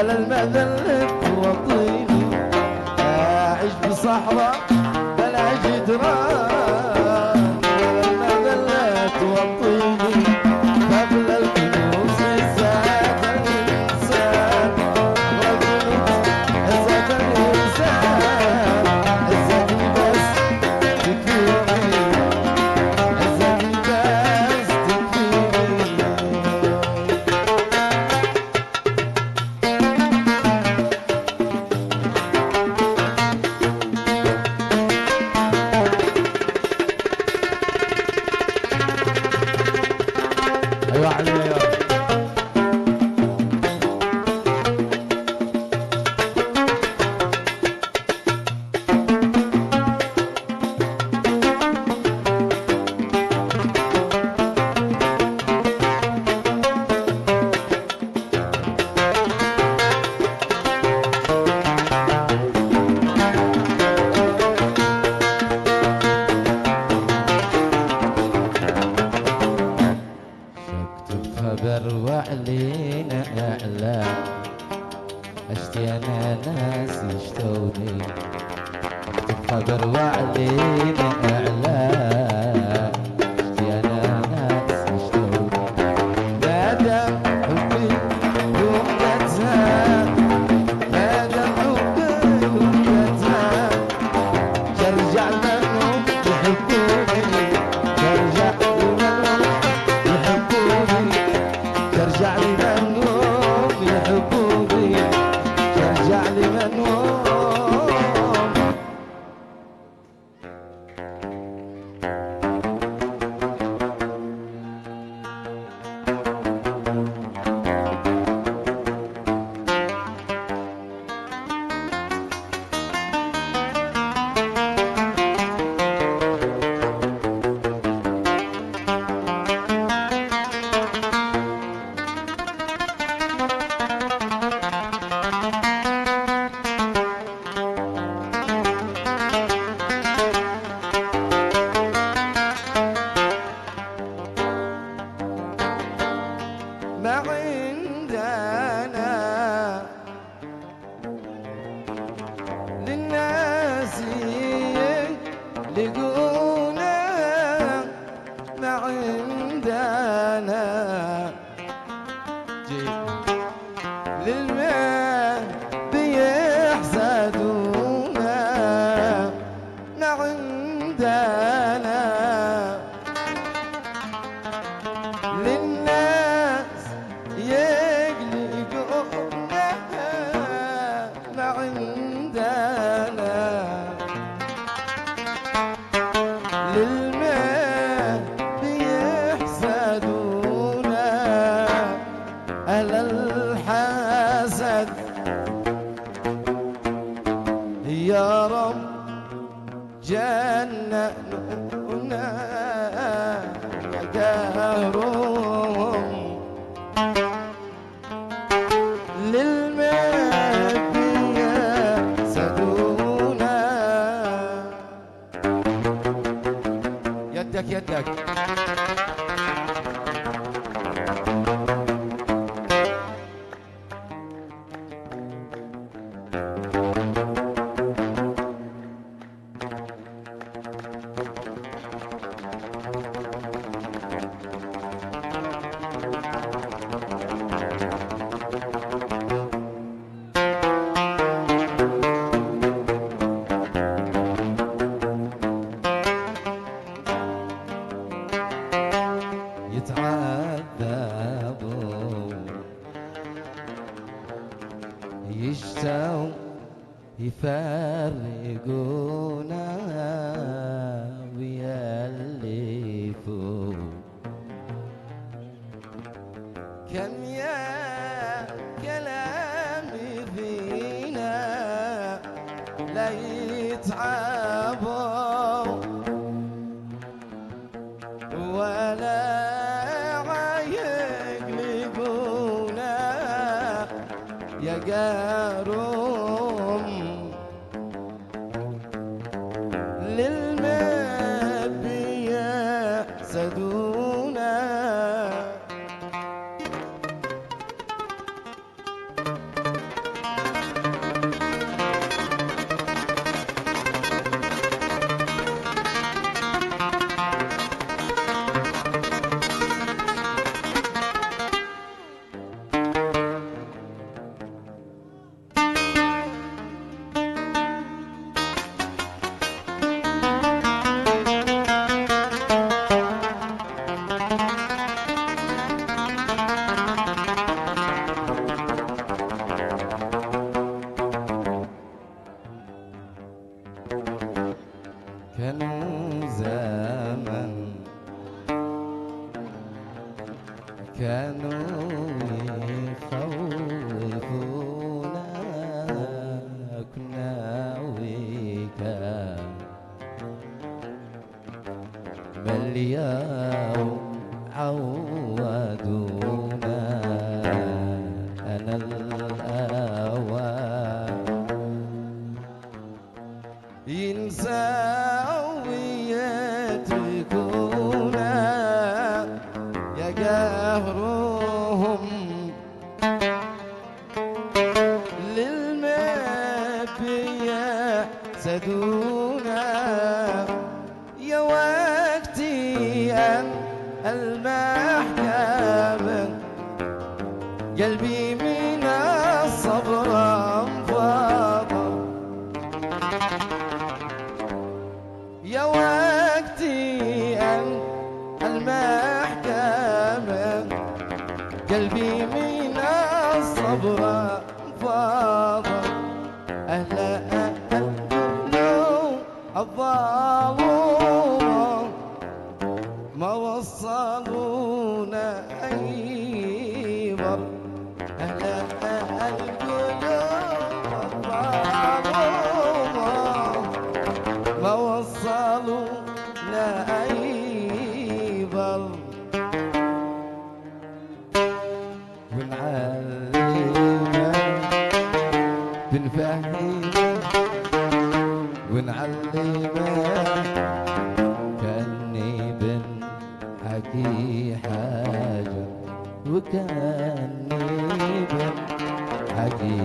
ولا المذلة توطيني، أعيش بصحراء بلا جدران، ولا المذلة توطيني، قبل الكنوز عزات الإنسان، قبل الكنوز عزات الإنسان، عزتي بس تكفيني، عزتي بس تكفيني. ايوه علي ايوه. شكتب خبر وعلينا اعلان، اشتي انا ناس يشتوني، اكتب خبر وعلينا اعلان، اشتي انا ناس يشتوني، ما دام حبي وقتها، ما دام حبي وقتها، ترجع منهم يحبوني، ترجع منهم يحبوني، ترجع لي منهم يحبوني، ترجع لي منهم. ما عندنا للناس يلقونا، ما عندنا للمال بيحسدونا، ما عندنا للناس يقلقونا، ما عندنا للمال بيحسدونا، أهل الحسد يا رب جننا قهرهم، للمال بيحسدونا. يدك يدك يتعذبوا يشتوا يفرقونا ويألفوا، كم يا كلامي فينا لا يتعبوا ولا يقلقونا، يا قارم للمال بيحسدونا. اليوم عودونا أنا الأوان ينسوا ويتركونا يا قهرهم للمبيا سدونا يا وقتي أن المحكمة قلبي من الصبر انفضل يا وقتي أن المحكمة قلبي من الصبر انفضل أهلا الظالم ما وصلونا أي بر أهلا القلوب الظالم ما وصلونا أي بر ونعلمه بنفهمه ونعلمه كأني بنحكي حاجة وكأني بنحكي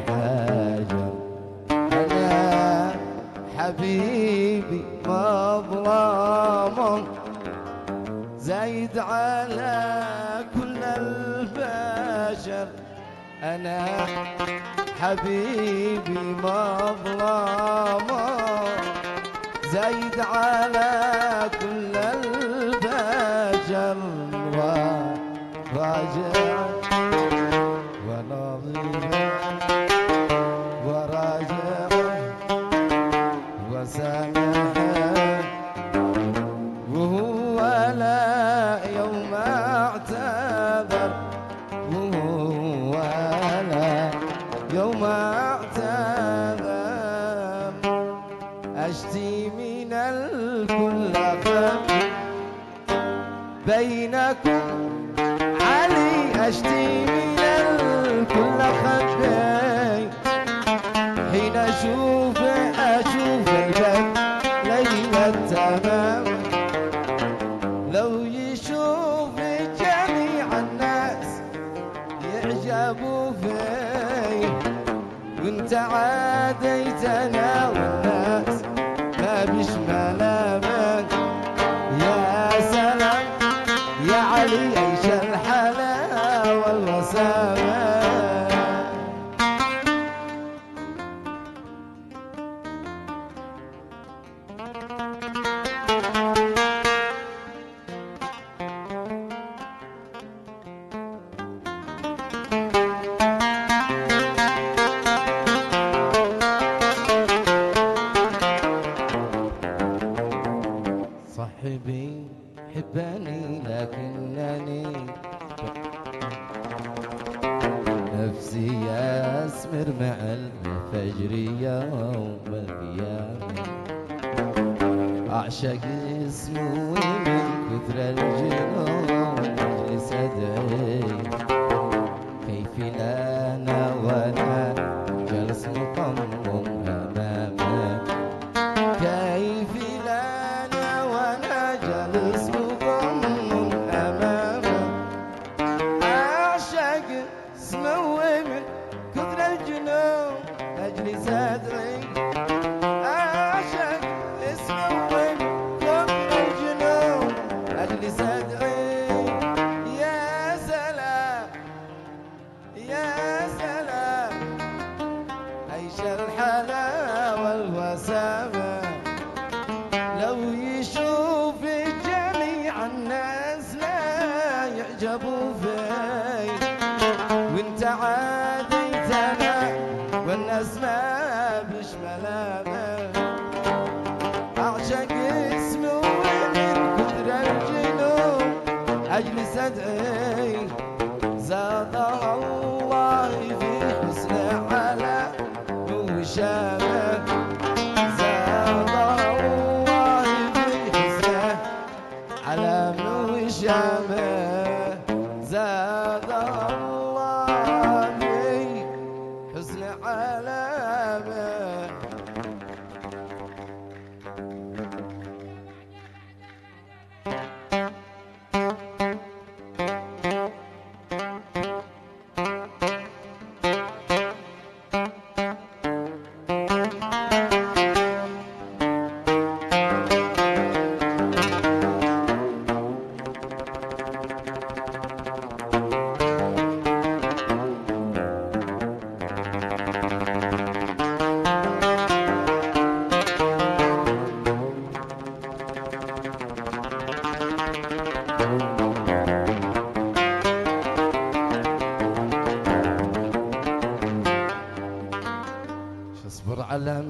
حاجة أنا حبيبي مظلوم زايد على كل البشر أنا حبيبي مظلوم زايد على كل البشر وراجع وناظر وراجع وسامح وهو لا يوم اعتذر وهو لا يوم اعتذر أشتي من الكل خف بينكم علي أشتي من الكل خف حين أشوف البدر ليلة تمام لو يشوف جميع الناس يعجبوا فيه وانت عاديتنا والناس ما بيش ملامك يا سلام يا علي عيش الحلاوة والوسامة صاحبي حبني لكنني نفسي أسمر مع الفجر يوم القيامة أعشق اسمه من كثر الجنون أجلس أدعي كيف لنا وأنا جلس مطمم أمامك كيف لنا وأنا جلس مطمم أمامك أعشق اسمه من كثر الجنون أجلس أدعي أعشق اسمه من كثر الجنون أجلس أدعي يا سلام يا سلام عيش الحلاوة والوسامة لو يشوف جميع الناس لا يعجبوا فيه وانت عاديتنا والناس ما بش ملامه اعشق اسمه من كثر الجنون اجلس ادعي زادها الله في حسن على وشامه زادها الله في حسن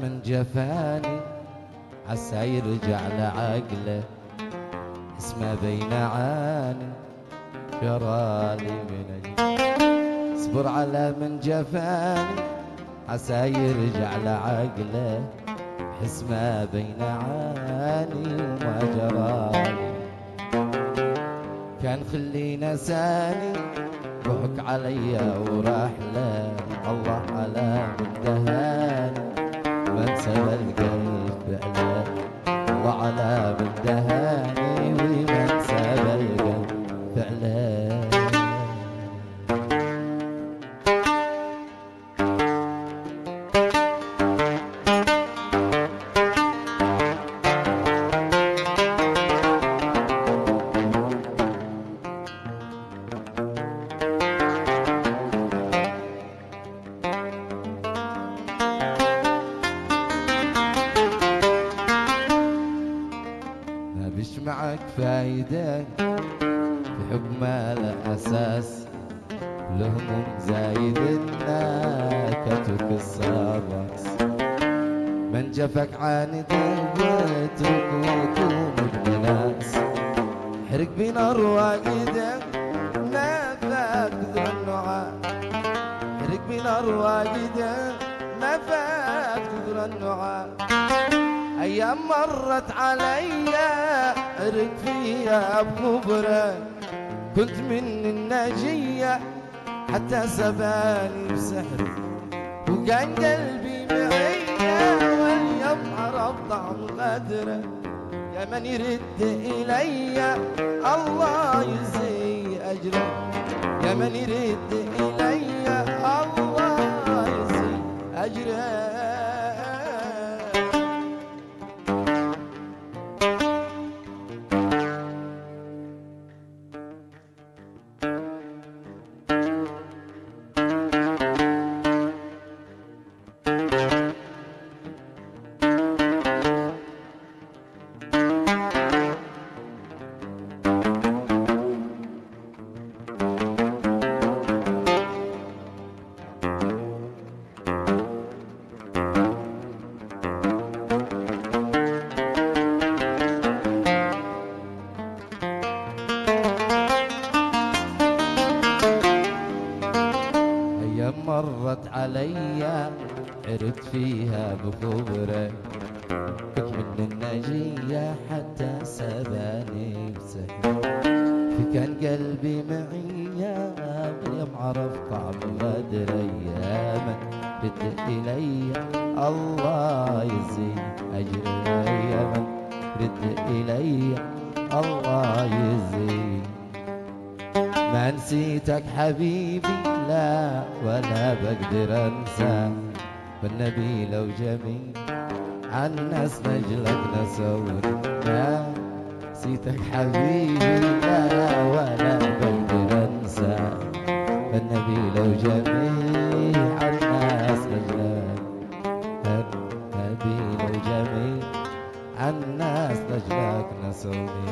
من جفاني عسى يرجع لعقله، اسمه بين عاني جرالي من أجله. اصبر على من جفاني عسى يرجع لعقله، اسمه بين عاني وما جرالي. كان خلي نساني ضحك عليا وراح له، الله على من دهاني من سبى القلب فعله، الله على من دهاني ومن سبى القلب فعله. معك فايدة في حكم الأساس، لهم زايد الناكت وكسر الراس. من جفك عانده واترك وكون ابن ناس، حرق بنار واقده ما فات كثر النعاس. حرق بنار واقده ما فات كثر النعاس. أيام مرت عليا عرق فيها بخبرة، كنت من الناجية حتى سباني بسحر، وكان قلبي معيا واليوم عرف طعم غدره. يا من يرد إلي الله يجزي أجره، يا من يرد إلي الله يجزي أجره. مرت عليا عرفت فيها بخبرة، كنت من النجية حتى سباني بسحر. فكان قلبي معي اليوم عرف طعم غدر. يا من رد إلي الله يزيد أجري، يا من رد إلي الله يزيد. ما نسيتك حبيبي لا ولا بقدر انسى، والنبي لو جميل عالناس نجلك نسوني. ما نسيتك حبيبي لا ولا بقدر انسى، والنبي لو جميل عالناس نجلك. النبي لو جميل عالناس نجلك نسوني،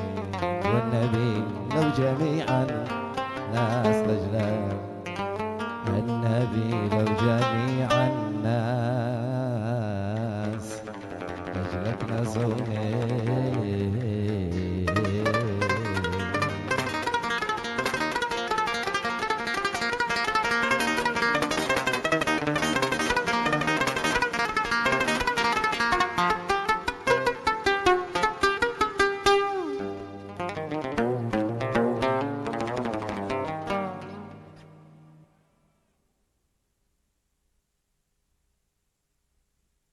والنبي لو جميعا ناس رجلك. النبي لو جميع الناس رجلك نسوني.